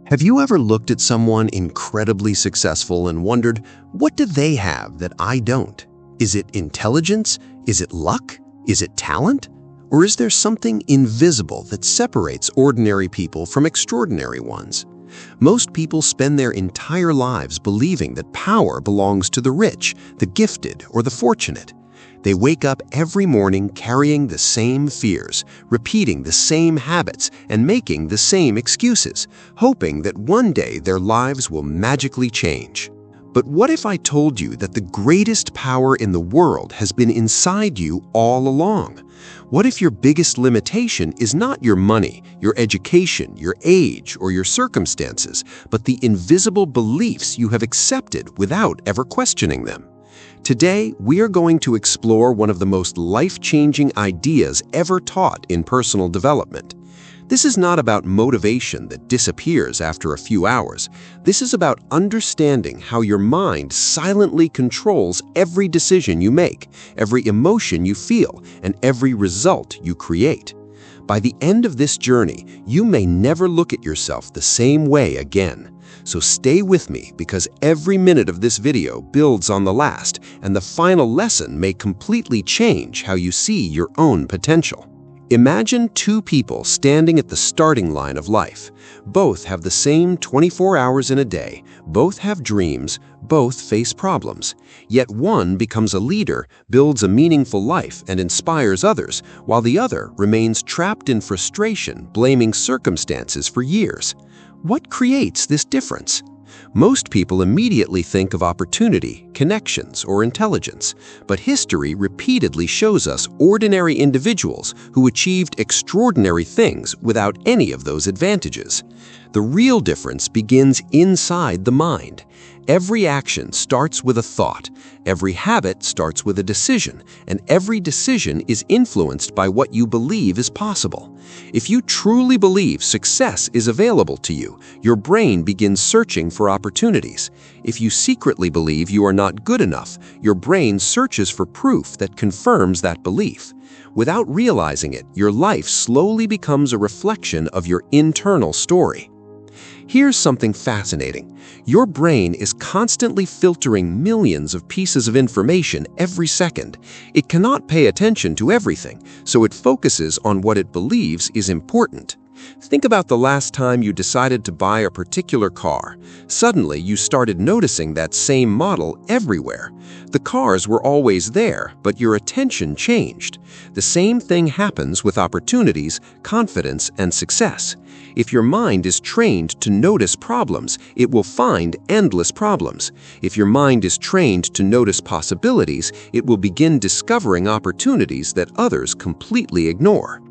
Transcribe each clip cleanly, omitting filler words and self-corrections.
Have you ever looked at someone incredibly successful and wondered, what do they have that I don't? Is it intelligence? Is it luck? Is it talent? Or is there something invisible that separates ordinary people from extraordinary ones? Most people spend their entire lives believing that power belongs to the rich, the gifted, or the fortunate. They wake up every morning carrying the same fears, repeating the same habits, and making the same excuses, hoping that one day their lives will magically change. But what if I told you that the greatest power in the world has been inside you all along? What if your biggest limitation is not your money, your education, your age, or your circumstances, but the invisible beliefs you have accepted without ever questioning them? Today, we are going to explore one of the most life-changing ideas ever taught in personal development. This is not about motivation that disappears after a few hours. This is about understanding how your mind silently controls every decision you make, every emotion you feel, and every result you create. By the end of this journey, you may never look at yourself the same way again. So stay with me, because every minute of this video builds on the last, and the final lesson may completely change how you see your own potential. Imagine two people standing at the starting line of life. Both have the same 24 hours in a day, both have dreams, both face problems. Yet one becomes a leader, builds a meaningful life, and inspires others, while the other remains trapped in frustration, blaming circumstances for years. What creates this difference? Most people immediately think of opportunity, connections, or intelligence, but history repeatedly shows us ordinary individuals who achieved extraordinary things without any of those advantages. The real difference begins inside the mind. Every action starts with a thought, every habit starts with a decision, and every decision is influenced by what you believe is possible. If you truly believe success is available to you, your brain begins searching for opportunities. If you secretly believe you are not good enough, your brain searches for proof that confirms that belief. Without realizing it, your life slowly becomes a reflection of your internal story. Here's something fascinating. Your brain is constantly filtering millions of pieces of information every second. It cannot pay attention to everything, so it focuses on what it believes is important. Think about the last time you decided to buy a particular car. Suddenly, you started noticing that same model everywhere. The cars were always there, but your attention changed. The same thing happens with opportunities, confidence, and success. If your mind is trained to notice problems, it will find endless problems. If your mind is trained to notice possibilities, it will begin discovering opportunities that others completely ignore.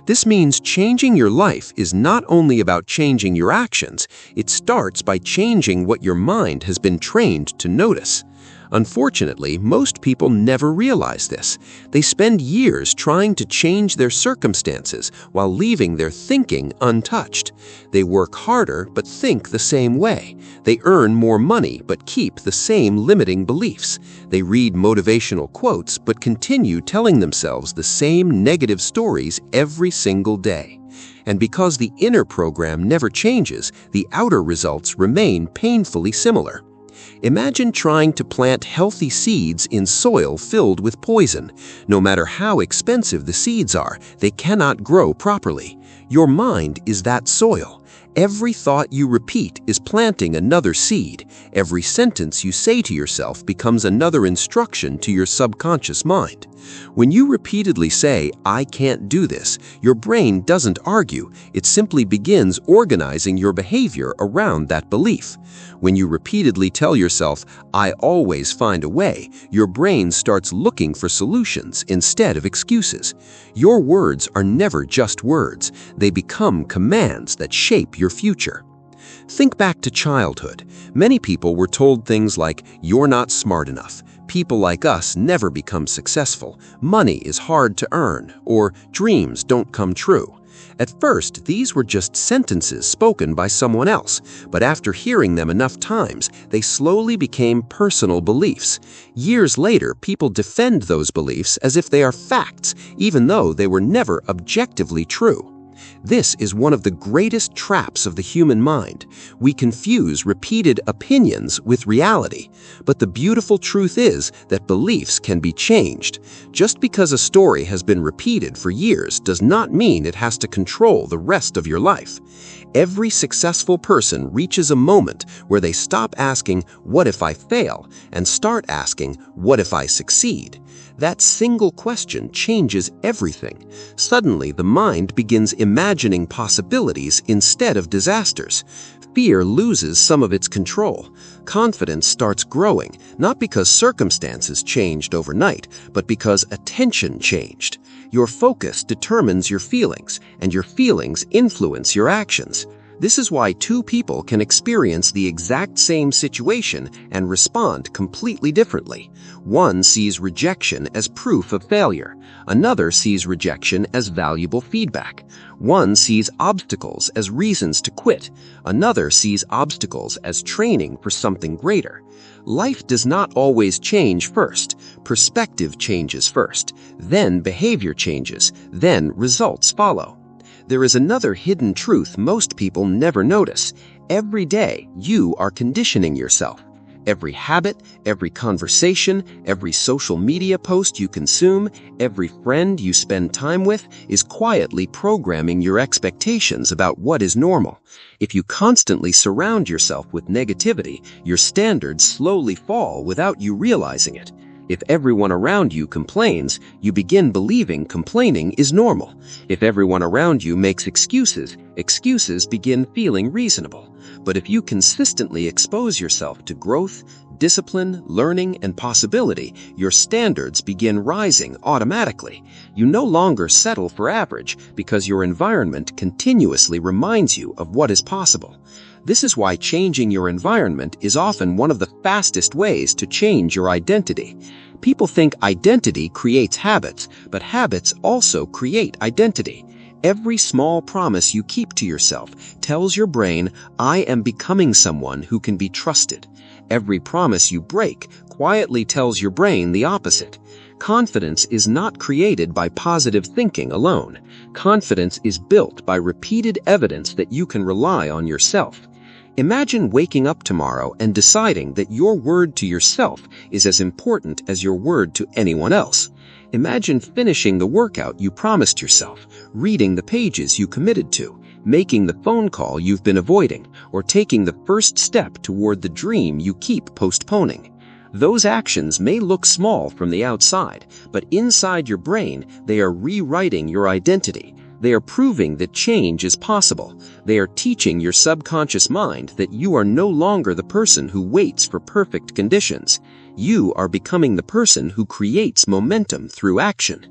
This means changing your life is not only about changing your actions, it starts by changing what your mind has been trained to notice. Unfortunately, most people never realize this. They spend years trying to change their circumstances while leaving their thinking untouched. They work harder but think the same way. They earn more money but keep the same limiting beliefs. They read motivational quotes but continue telling themselves the same negative stories every single day. And because the inner program never changes, the outer results remain painfully similar. Imagine trying to plant healthy seeds in soil filled with poison. No matter how expensive the seeds are, they cannot grow properly. Your mind is that soil. Every thought you repeat is planting another seed. Every sentence you say to yourself becomes another instruction to your subconscious mind. When you repeatedly say, "I can't do this," your brain doesn't argue. It simply begins organizing your behavior around that belief. When you repeatedly tell yourself, "I always find a way," your brain starts looking for solutions instead of excuses. Your words are never just words. They become commands that shape your future. Think back to childhood. Many people were told things like, "You're not smart enough," "People like us never become successful," "Money is hard to earn," or "Dreams don't come true." At first, these were just sentences spoken by someone else, but after hearing them enough times, they slowly became personal beliefs. Years later, people defend those beliefs as if they are facts, even though they were never objectively true. This is one of the greatest traps of the human mind. We confuse repeated opinions with reality. But the beautiful truth is that beliefs can be changed. Just because a story has been repeated for years does not mean it has to control the rest of your life. Every successful person reaches a moment where they stop asking, "What if I fail?" and start asking, "What if I succeed?" That single question changes everything. Suddenly, the mind begins imagining possibilities instead of disasters. Fear loses some of its control. Confidence starts growing, not because circumstances changed overnight, but because attention changed. Your focus determines your feelings, and your feelings influence your actions. This is why two people can experience the exact same situation and respond completely differently. One sees rejection as proof of failure. Another sees rejection as valuable feedback. One sees obstacles as reasons to quit. Another sees obstacles as training for something greater. Life does not always change first. Perspective changes first. Then behavior changes. Then results follow. There is another hidden truth most people never notice. Every day, you are conditioning yourself. Every habit, every conversation, every social media post you consume, every friend you spend time with is quietly programming your expectations about what is normal. If you constantly surround yourself with negativity, your standards slowly fall without you realizing it. If everyone around you complains, you begin believing complaining is normal. If everyone around you makes excuses, excuses begin feeling reasonable. But if you consistently expose yourself to growth, discipline, learning, and possibility, your standards begin rising automatically. You no longer settle for average because your environment continuously reminds you of what is possible. This is why changing your environment is often one of the fastest ways to change your identity. People think identity creates habits, but habits also create identity. Every small promise you keep to yourself tells your brain, "I am becoming someone who can be trusted." Every promise you break quietly tells your brain the opposite. Confidence is not created by positive thinking alone. Confidence is built by repeated evidence that you can rely on yourself. Imagine waking up tomorrow and deciding that your word to yourself is as important as your word to anyone else. Imagine finishing the workout you promised yourself, reading the pages you committed to, making the phone call you've been avoiding, or taking the first step toward the dream you keep postponing. Those actions may look small from the outside, but inside your brain, they are rewriting your identity. They are proving that change is possible. They are teaching your subconscious mind that you are no longer the person who waits for perfect conditions. You are becoming the person who creates momentum through action.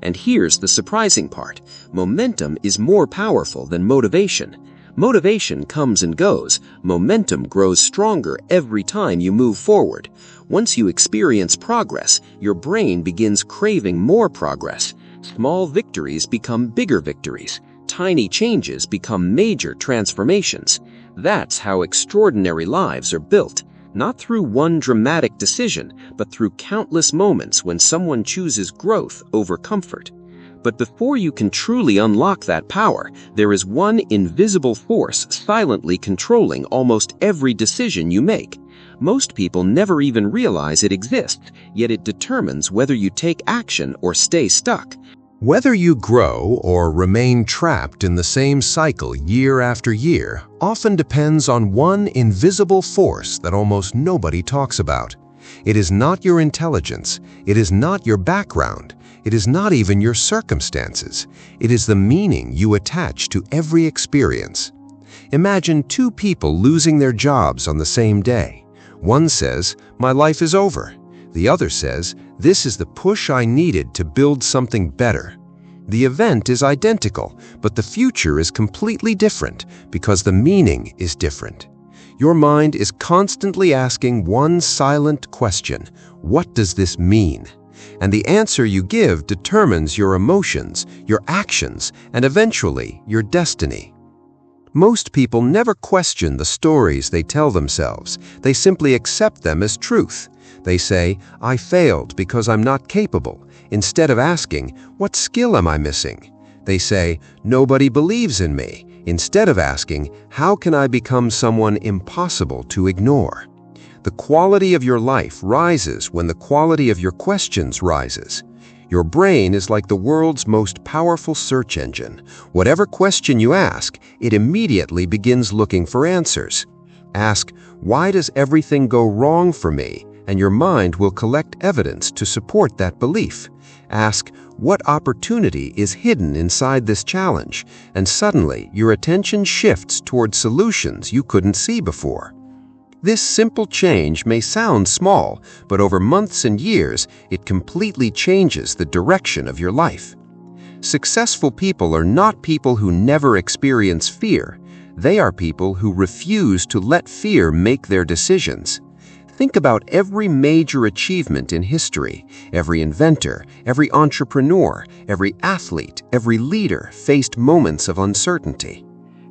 And here's the surprising part. Momentum is more powerful than motivation. Motivation comes and goes. Momentum grows stronger every time you move forward. Once you experience progress, your brain begins craving more progress. Small victories become bigger victories. Tiny changes become major transformations. That's how extraordinary lives are built. Not through one dramatic decision, but through countless moments when someone chooses growth over comfort. But before you can truly unlock that power, there is one invisible force silently controlling almost every decision you make. Most people never even realize it exists, yet it determines whether you take action or stay stuck. Whether you grow or remain trapped in the same cycle year after year often depends on one invisible force that almost nobody talks about. It is not your intelligence. It is not your background. It is not even your circumstances. It is the meaning you attach to every experience. Imagine two people losing their jobs on the same day. One says, "My life is over." The other says, "This is the push I needed to build something better." The event is identical, but the future is completely different because the meaning is different. Your mind is constantly asking one silent question: what does this mean? And the answer you give determines your emotions, your actions, and eventually your destiny. Most people never question the stories they tell themselves. They simply accept them as truth. They say, "I failed because I'm not capable," instead of asking, "What skill am I missing?" They say, "Nobody believes in me," instead of asking, "How can I become someone impossible to ignore?" The quality of your life rises when the quality of your questions rises. Your brain is like the world's most powerful search engine. Whatever question you ask, it immediately begins looking for answers. Ask, "Why does everything go wrong for me?" and your mind will collect evidence to support that belief. Ask, "What opportunity is hidden inside this challenge?" and suddenly your attention shifts toward solutions you couldn't see before. This simple change may sound small, but over months and years, it completely changes the direction of your life. Successful people are not people who never experience fear. They are people who refuse to let fear make their decisions. Think about every major achievement in history. Every inventor, every entrepreneur, every athlete, every leader faced moments of uncertainty.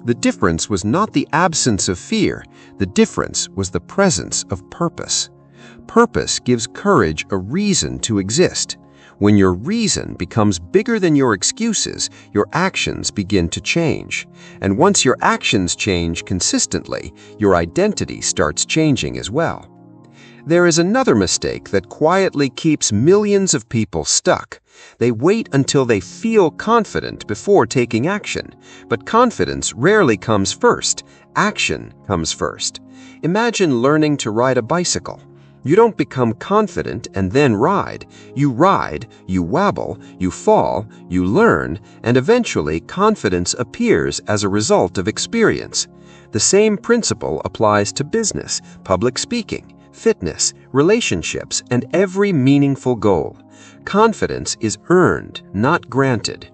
The difference was not the absence of fear. The difference was the presence of purpose. Purpose gives courage a reason to exist. When your reason becomes bigger than your excuses, your actions begin to change. And once your actions change consistently, your identity starts changing as well. There is another mistake that quietly keeps millions of people stuck. They wait until they feel confident before taking action. But confidence rarely comes first. Action comes first. Imagine learning to ride a bicycle. You don't become confident and then ride. You ride, you wobble, you fall, you learn, and eventually confidence appears as a result of experience. The same principle applies to business, public speaking, fitness, relationships, and every meaningful goal. Confidence is earned, not granted.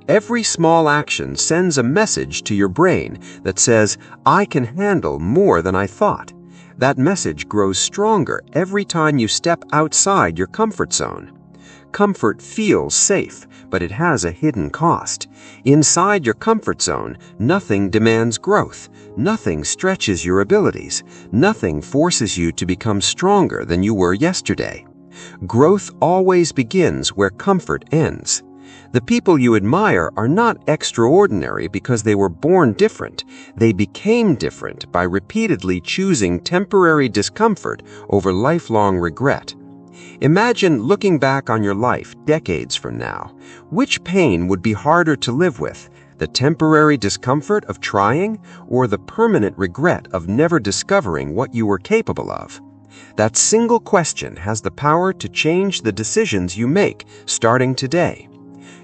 Every small action sends a message to your brain that says, "I can handle more than I thought." That message grows stronger every time you step outside your comfort zone. Comfort feels safe, but it has a hidden cost. Inside your comfort zone, nothing demands growth. Nothing stretches your abilities. Nothing forces you to become stronger than you were yesterday. Growth always begins where comfort ends. The people you admire are not extraordinary because they were born different. They became different by repeatedly choosing temporary discomfort over lifelong regret. Imagine looking back on your life decades from now. Which pain would be harder to live with? The temporary discomfort of trying or the permanent regret of never discovering what you were capable of? That single question has the power to change the decisions you make starting today.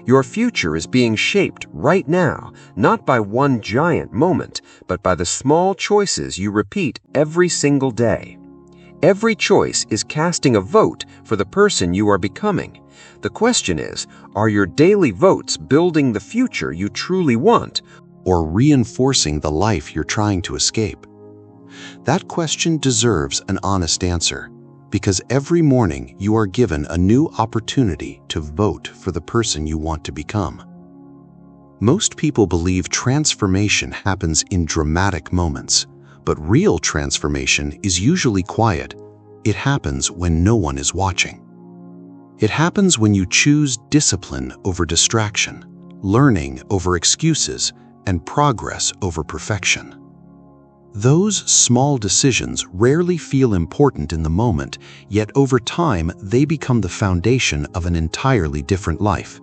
Your future is being shaped right now, not by one giant moment, but by the small choices you repeat every single day. Every choice is casting a vote for the person you are becoming. The question is, are your daily votes building the future you truly want, or reinforcing the life you're trying to escape? That question deserves an honest answer, because every morning you are given a new opportunity to vote for the person you want to become. Most people believe transformation happens in dramatic moments, but real transformation is usually quiet. It happens when no one is watching. It happens when you choose discipline over distraction, learning over excuses, and progress over perfection. Those small decisions rarely feel important in the moment, yet over time they become the foundation of an entirely different life.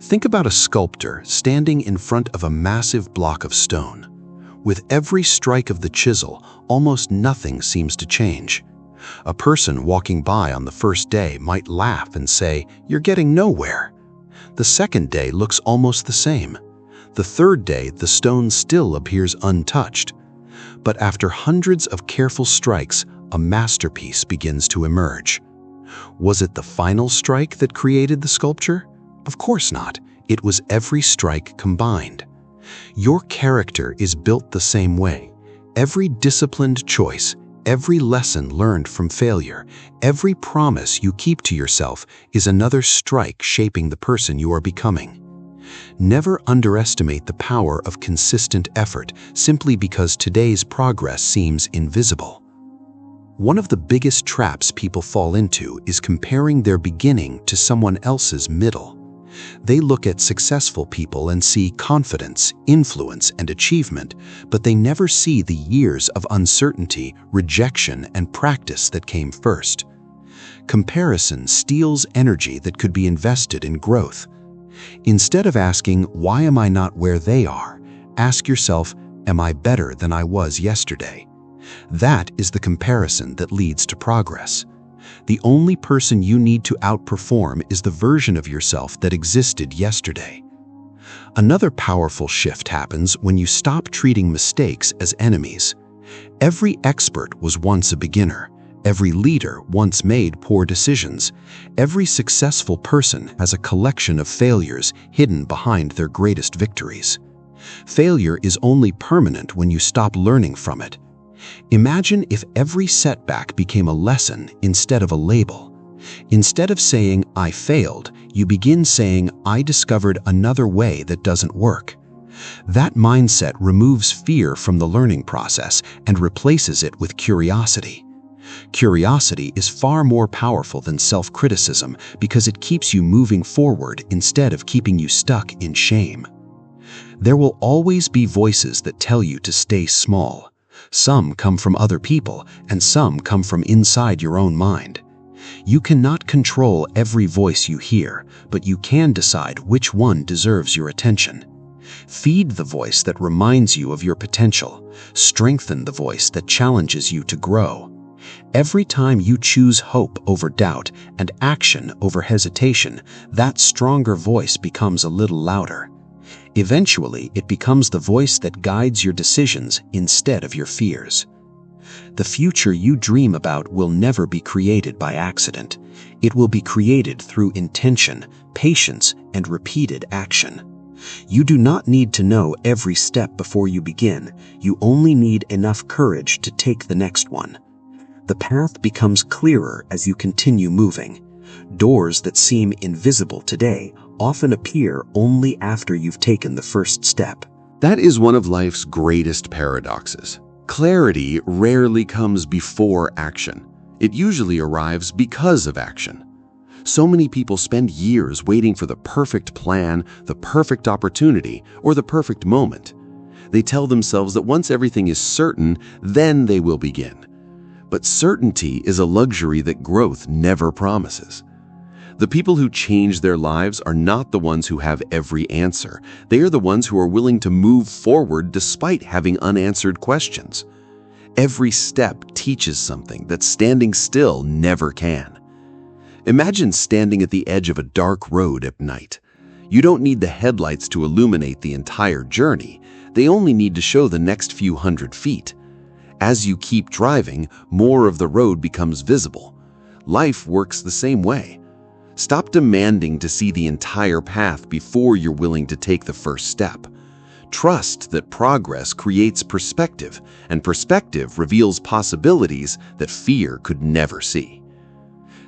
Think about a sculptor standing in front of a massive block of stone. With every strike of the chisel, almost nothing seems to change. A person walking by on the first day might laugh and say, "You're getting nowhere." The second day looks almost the same. The third day, the stone still appears untouched. But after hundreds of careful strikes, a masterpiece begins to emerge. Was it the final strike that created the sculpture? Of course not. It was every strike combined. Your character is built the same way. Every disciplined choice, every lesson learned from failure, every promise you keep to yourself is another strike shaping the person you are becoming. Never underestimate the power of consistent effort simply because today's progress seems invisible. One of the biggest traps people fall into is comparing their beginning to someone else's middle. They look at successful people and see confidence, influence, and achievement, but they never see the years of uncertainty, rejection, and practice that came first. Comparison steals energy that could be invested in growth. Instead of asking, "Why am I not where they are?" ask yourself, "Am I better than I was yesterday?" That is the comparison that leads to progress. The only person you need to outperform is the version of yourself that existed yesterday. Another powerful shift happens when you stop treating mistakes as enemies. Every expert was once a beginner. Every leader once made poor decisions. Every successful person has a collection of failures hidden behind their greatest victories. Failure is only permanent when you stop learning from it. Imagine if every setback became a lesson instead of a label. Instead of saying, "I failed," you begin saying, "I discovered another way that doesn't work." That mindset removes fear from the learning process and replaces it with curiosity. Curiosity is far more powerful than self-criticism because it keeps you moving forward instead of keeping you stuck in shame. There will always be voices that tell you to stay small. Some come from other people, and some come from inside your own mind. You cannot control every voice you hear, but you can decide which one deserves your attention. Feed the voice that reminds you of your potential. Strengthen the voice that challenges you to grow. Every time you choose hope over doubt and action over hesitation, that stronger voice becomes a little louder. Eventually, it becomes the voice that guides your decisions instead of your fears. The future you dream about will never be created by accident. It will be created through intention, patience, and repeated action. You do not need to know every step before you begin. You only need enough courage to take the next one. The path becomes clearer as you continue moving. Doors that seem invisible today often appear only after you've taken the first step. That is one of life's greatest paradoxes. Clarity rarely comes before action. It usually arrives because of action. So many people spend years waiting for the perfect plan, the perfect opportunity, or the perfect moment. They tell themselves that once everything is certain, then they will begin. But certainty is a luxury that growth never promises. The people who change their lives are not the ones who have every answer. They are the ones who are willing to move forward despite having unanswered questions. Every step teaches something that standing still never can. Imagine standing at the edge of a dark road at night. You don't need the headlights to illuminate the entire journey. They only need to show the next few hundred feet. As you keep driving, more of the road becomes visible. Life works the same way. Stop demanding to see the entire path before you're willing to take the first step. Trust that progress creates perspective, and perspective reveals possibilities that fear could never see.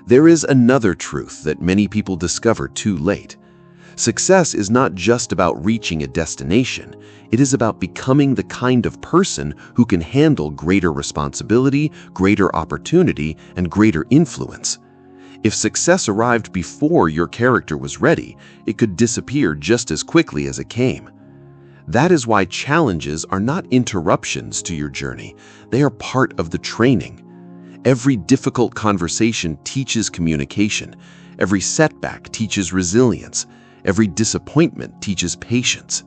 There is another truth that many people discover too late. Success is not just about reaching a destination. It is about becoming the kind of person who can handle greater responsibility, greater opportunity, and greater influence. If success arrived before your character was ready, it could disappear just as quickly as it came. That is why challenges are not interruptions to your journey. They are part of the training. Every difficult conversation teaches communication. Every setback teaches resilience. Every disappointment teaches patience.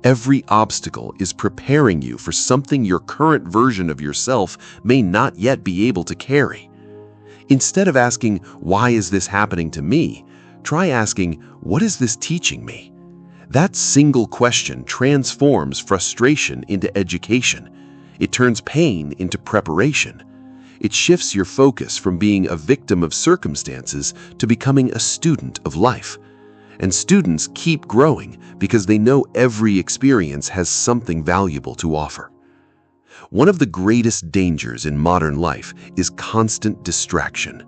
Every obstacle is preparing you for something your current version of yourself may not yet be able to carry. Instead of asking, "Why is this happening to me?" try asking, "What is this teaching me?" That single question transforms frustration into education. It turns pain into preparation. It shifts your focus from being a victim of circumstances to becoming a student of life. And students keep growing because they know every experience has something valuable to offer. One of the greatest dangers in modern life is constant distraction.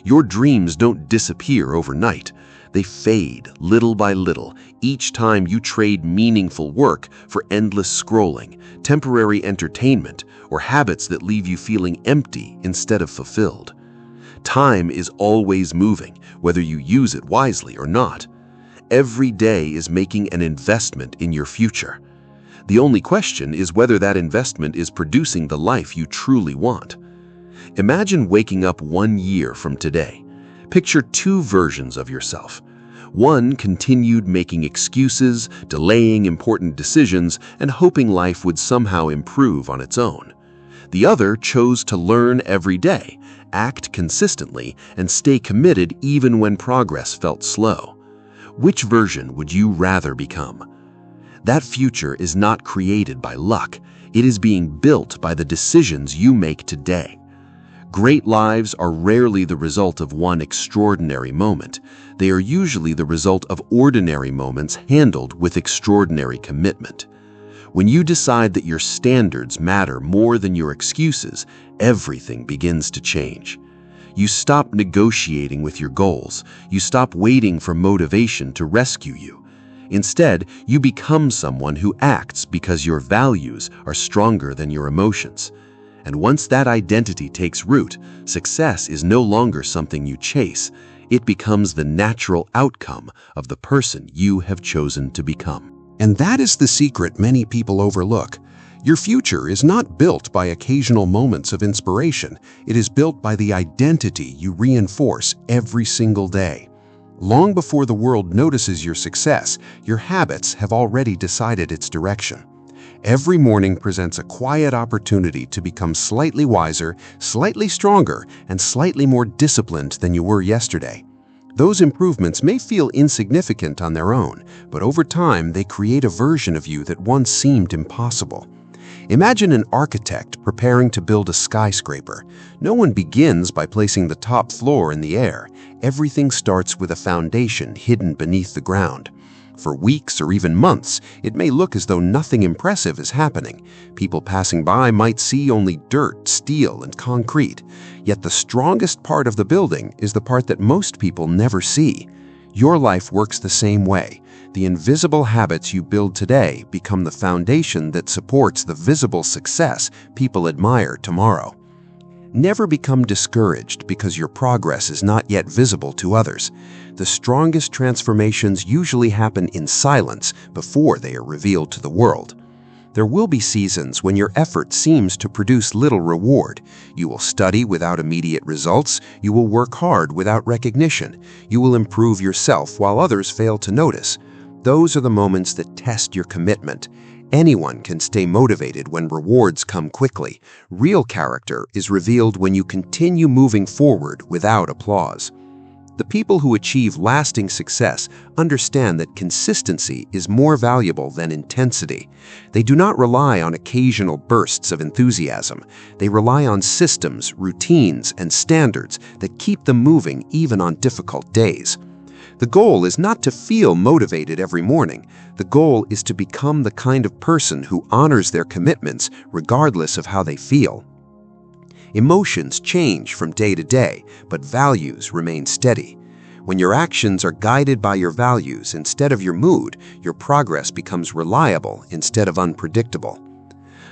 Your dreams don't disappear overnight. They fade little by little each time you trade meaningful work for endless scrolling, temporary entertainment, or habits that leave you feeling empty instead of fulfilled. Time is always moving, whether you use it wisely or not. every day is making an investment in your future. The only question is whether that investment is producing the life you truly want. Imagine waking up 1 year from today. Picture two versions of yourself. One continued making excuses, delaying important decisions, and hoping life would somehow improve on its own. The other chose to learn every day, act consistently, and stay committed even when progress felt slow. Which version would you rather become? That future is not created by luck. It is being built by the decisions you make today. Great lives are rarely the result of one extraordinary moment. They are usually the result of ordinary moments handled with extraordinary commitment. When you decide that your standards matter more than your excuses, everything begins to change. You stop negotiating with your goals. You stop waiting for motivation to rescue you. Instead, you become someone who acts because your values are stronger than your emotions. And once that identity takes root, success is no longer something you chase. It becomes the natural outcome of the person you have chosen to become. And that is the secret many people overlook. Your future is not built by occasional moments of inspiration. It is built by the identity you reinforce every single day. Long before the world notices your success, your habits have already decided its direction. Every morning presents a quiet opportunity to become slightly wiser, slightly stronger, and slightly more disciplined than you were yesterday. Those improvements may feel insignificant on their own, but over time they create a version of you that once seemed impossible. Imagine an architect preparing to build a skyscraper. No one begins by placing the top floor in the air. Everything starts with a foundation hidden beneath the ground. For weeks or even months, it may look as though nothing impressive is happening. People passing by might see only dirt, steel, and concrete. Yet the strongest part of the building is the part that most people never see. Your life works the same way. The invisible habits you build today become the foundation that supports the visible success people admire tomorrow. Never become discouraged because your progress is not yet visible to others. The strongest transformations usually happen in silence before they are revealed to the world. There will be seasons when your effort seems to produce little reward. You will study without immediate results. You will work hard without recognition. You will improve yourself while others fail to notice. Those are the moments that test your commitment. Anyone can stay motivated when rewards come quickly. Real character is revealed when you continue moving forward without applause. The people who achieve lasting success understand that consistency is more valuable than intensity. They do not rely on occasional bursts of enthusiasm. They rely on systems, routines, and standards that keep them moving even on difficult days. The goal is not to feel motivated every morning. The goal is to become the kind of person who honors their commitments regardless of how they feel. Emotions change from day to day, but values remain steady. When your actions are guided by your values instead of your mood, your progress becomes reliable instead of unpredictable.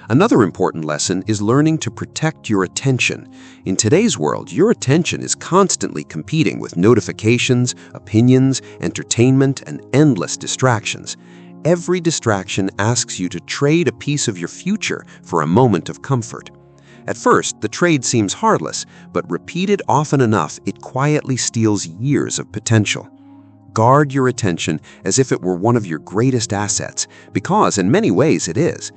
Another important lesson is learning to protect your attention. In today's world, your attention is constantly competing with notifications, opinions, entertainment, and endless distractions. Every distraction asks you to trade a piece of your future for a moment of comfort. At first, the trade seems harmless, but repeated often enough, it quietly steals years of potential. Guard your attention as if it were one of your greatest assets, because in many ways it is.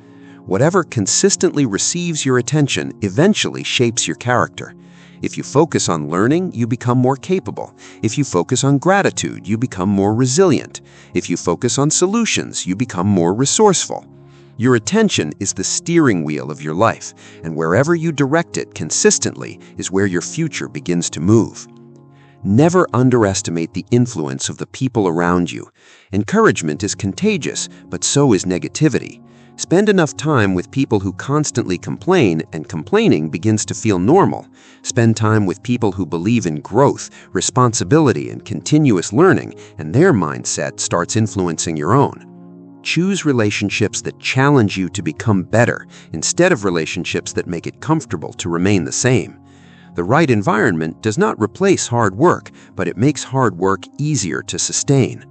Whatever consistently receives your attention eventually shapes your character. If you focus on learning, you become more capable. If you focus on gratitude, you become more resilient. If you focus on solutions, you become more resourceful. Your attention is the steering wheel of your life, and wherever you direct it consistently is where your future begins to move. Never underestimate the influence of the people around you. Encouragement is contagious, but so is negativity. Spend enough time with people who constantly complain, and complaining begins to feel normal. Spend time with people who believe in growth, responsibility, and continuous learning, and their mindset starts influencing your own. Choose relationships that challenge you to become better instead of relationships that make it comfortable to remain the same. The right environment does not replace hard work, but it makes hard work easier to sustain.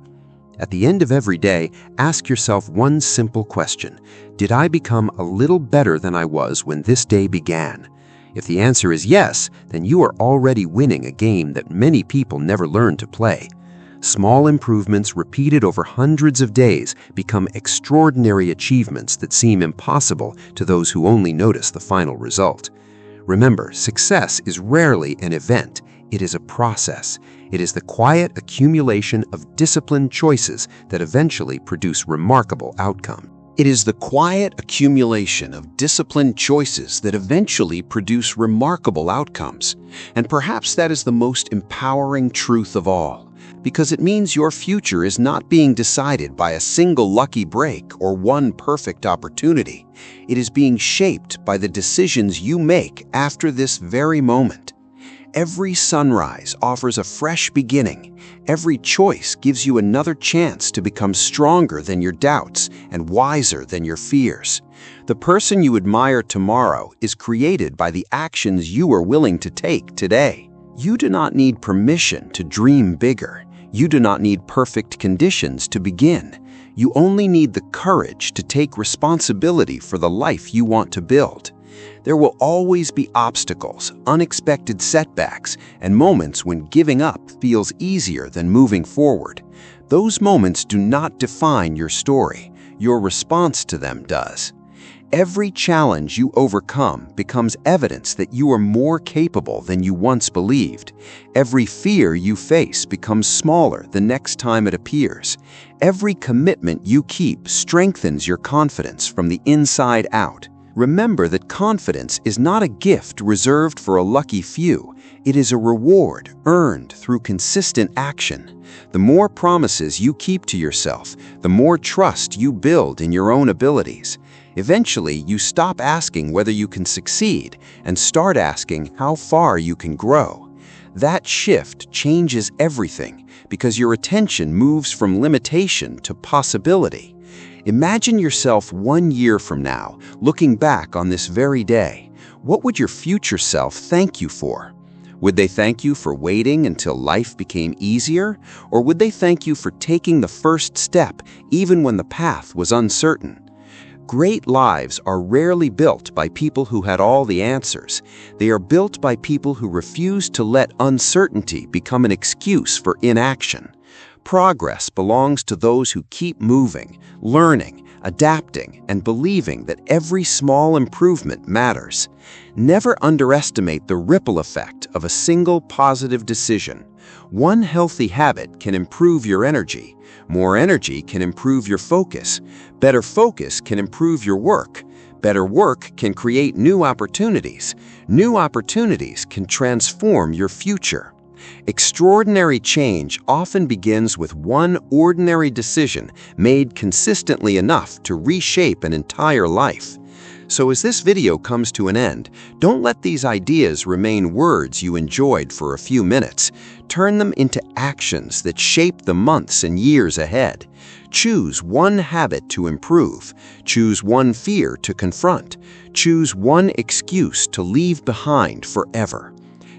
At the end of every day, ask yourself one simple question. Did I become a little better than I was when this day began? If the answer is yes, then you are already winning a game that many people never learn to play. Small improvements repeated over hundreds of days become extraordinary achievements that seem impossible to those who only notice the final result. Remember, success is rarely an event. It is a process. It is the quiet accumulation of disciplined choices that eventually produce remarkable outcomes. It is the quiet accumulation of disciplined choices that eventually produce remarkable outcomes. And perhaps that is the most empowering truth of all, because it means your future is not being decided by a single lucky break or one perfect opportunity. It is being shaped by the decisions you make after this very moment. Every sunrise offers a fresh beginning. Every choice gives you another chance to become stronger than your doubts and wiser than your fears. The person you admire tomorrow is created by the actions you are willing to take today. You do not need permission to dream bigger. You do not need perfect conditions to begin. You only need the courage to take responsibility for the life you want to build. There will always be obstacles, unexpected setbacks, and moments when giving up feels easier than moving forward. Those moments do not define your story. Your response to them does. Every challenge you overcome becomes evidence that you are more capable than you once believed. Every fear you face becomes smaller the next time it appears. Every commitment you keep strengthens your confidence from the inside out. Remember that confidence is not a gift reserved for a lucky few. It is a reward earned through consistent action. The more promises you keep to yourself, the more trust you build in your own abilities. Eventually, you stop asking whether you can succeed and start asking how far you can grow. That shift changes everything because your attention moves from limitation to possibility. Imagine yourself 1 year from now, looking back on this very day. What would your future self thank you for? Would they thank you for waiting until life became easier? Or would they thank you for taking the first step even when the path was uncertain? Great lives are rarely built by people who had all the answers. They are built by people who refuse to let uncertainty become an excuse for inaction. Progress belongs to those who keep moving, learning, adapting, and believing that every small improvement matters. Never underestimate the ripple effect of a single positive decision. One healthy habit can improve your energy. More energy can improve your focus. Better focus can improve your work. Better work can create new opportunities. New opportunities can transform your future. Extraordinary change often begins with one ordinary decision made consistently enough to reshape an entire life. So as this video comes to an end, don't let these ideas remain words you enjoyed for a few minutes. Turn them into actions that shape the months and years ahead. Choose one habit to improve. Choose one fear to confront. Choose one excuse to leave behind forever.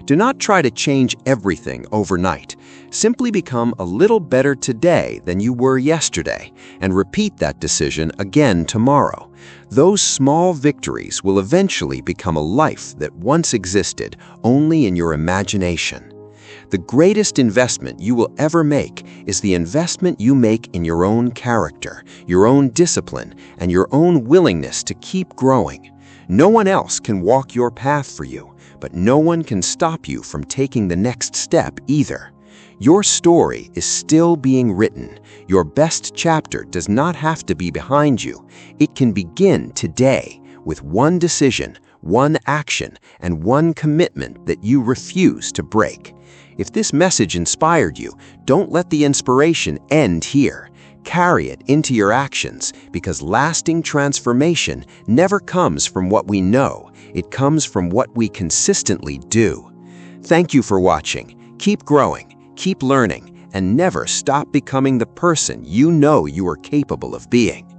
Do not try to change everything overnight. Simply become a little better today than you were yesterday, and repeat that decision again tomorrow. Those small victories will eventually become a life that once existed only in your imagination. The greatest investment you will ever make is the investment you make in your own character, your own discipline, and your own willingness to keep growing. No one else can walk your path for you, but no one can stop you from taking the next step either. Your story is still being written. Your best chapter does not have to be behind you. It can begin today with one decision, one action, and one commitment that you refuse to break. If this message inspired you, don't let the inspiration end here. Carry it into your actions, because lasting transformation never comes from what we know. It comes from what we consistently do. Thank you for watching. Keep growing, keep learning, and never stop becoming the person you know you are capable of being.